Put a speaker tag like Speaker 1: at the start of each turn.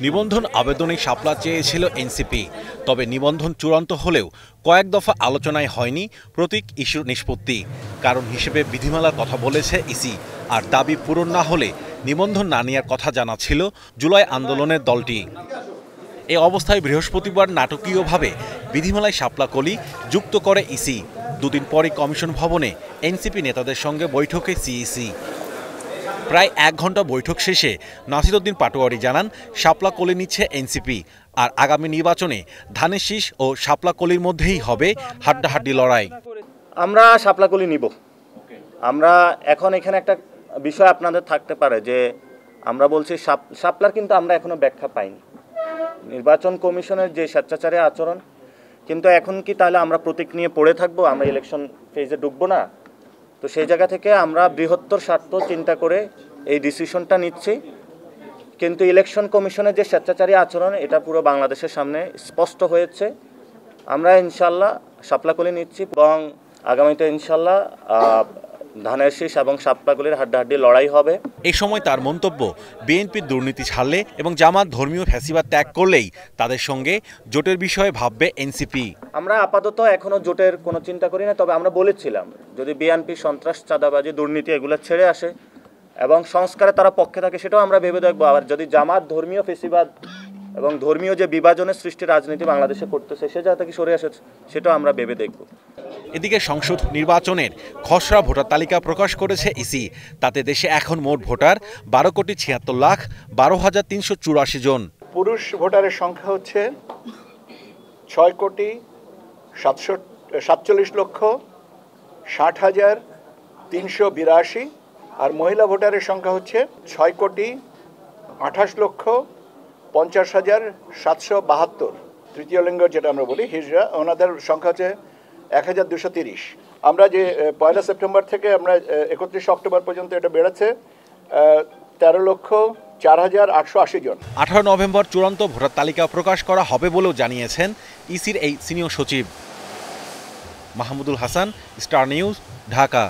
Speaker 1: নিবন্ধন আবেদনে শাপলা চেয়েছিল এনসিপি, তবে নিবন্ধন চূড়ান্ত হলেও কয়েক দফা আলোচনায় হয়নি প্রতীক ইস্যুর নিষ্পত্তি। কারণ হিসেবে বিধিমালার কথা বলেছে ইসি, আর দাবি পূরণ না হলে নিবন্ধন না নেওয়ার কথা জানাচ্ছিল জুলাই আন্দোলনের দলটি। এ অবস্থায় বৃহস্পতিবার নাটকীয়ভাবে বিধিমালায় শাপলা কলি যুক্ত করে ইসি। দুদিন পরই কমিশন ভবনে এনসিপি নেতাদের সঙ্গে বৈঠকে সিইসি। প্রায় 1 ঘন্টা বৈঠক শেষে নাসিরউদ্দিন পাটোয়ারি জানান শাপলা কলি নিচ্ছে এনসিপি, আর আগামী নির্বাচনে ধানের শীষ ও শাপলা কলির মধ্যেই হবে হাড্ডাহাড্ডি লড়াই।
Speaker 2: আমরা শাপলা কলি নিব। আমরা এখন এখানে একটা বিষয় আপনাদের থাকতে পারে যে আমরা বলছি শাপলার, কিন্তু আমরা এখনো ব্যাখ্যা পাইনি। নির্বাচন কমিশনের যে স্বেচ্ছাচারী আচরণ, কিন্তু এখন কি তাহলে আমরা প্রতীক নিয়ে পড়ে থাকবো, আমরা ইলেকশন ফেজে ঢুকবো না? তো সেই জায়গা থেকে আমরা বৃহত্তর স্বার্থ চিন্তা করে এই ডিসিশনটা নিচ্ছি। কিন্তু ইলেকশন কমিশনের যে স্বেচ্ছাচারী আচরণ, এটা পুরো বাংলাদেশের সামনে স্পষ্ট হয়েছে। আমরা ইনশাল্লাহ শাপলাকলি নিচ্ছি এবং আগামীতে ইনশাল্লাহ ধানের শীষ এবং শাপলাকলির হাড্ডাহাড্ডি লড়াই হবে।
Speaker 1: এই সময় তার মন্তব্য, বিএনপির দুর্নীতি ছাড়লে এবং জামাত ধর্মীয় ফ্যাসিবাদ ত্যাগ করলেই তাদের সঙ্গে জোটের বিষয়ে ভাববে এনসিপি।
Speaker 2: আমরা আপাতত এখনো জোটের কোনো চিন্তা করি না, তবে আমরা বলেছিলাম যদি বিএনপি সন্ত্রাস, চাঁদাবাজি, দুর্নীতি এগুলো ছেড়ে আসে এবং সংস্কারে তারা পক্ষে থাকে, সেটাও আমরা ভেবে দেখবো। আবার যদি জামাত ধর্মীয় ফ্যাসিবাদ এবং ধর্মীয় যে বিভাজনের সৃষ্টি রাজনীতি বাংলাদেশে করতেছে, সে জায়গা থেকে সরে আসে, সেটাও আমরা ভেবে দেখব।
Speaker 1: এদিকে সংসদ নির্বাচনের খসড়া ভোটার তালিকা প্রকাশ করেছে ইসি। তাতে দেশে এখন মোট ভোটার 12,76,12,384 জন।
Speaker 3: পুরুষ ভোটারের সংখ্যা হচ্ছে 6,47,60,60,382 আর মহিলা ভোটারের সংখ্যা হচ্ছে 6,28,50,772। তৃতীয় লিঙ্গ যেটা আমরা বলি হিজড়া, ওনাদের সংখ্যা হচ্ছে 1,230। আমরা যে 1 সেপ্টেম্বর থেকে আমরা 31 অক্টোবর পর্যন্ত এটা বেড়েছে 13,04,880 জন।
Speaker 1: 18 নভেম্বর চূড়ান্ত ভোটার তালিকা প্রকাশ করা হবে বলেও জানিয়েছেন ইসির এই সিনিয়র সচিব। Mahmudul Hasan, star news, Dhaka.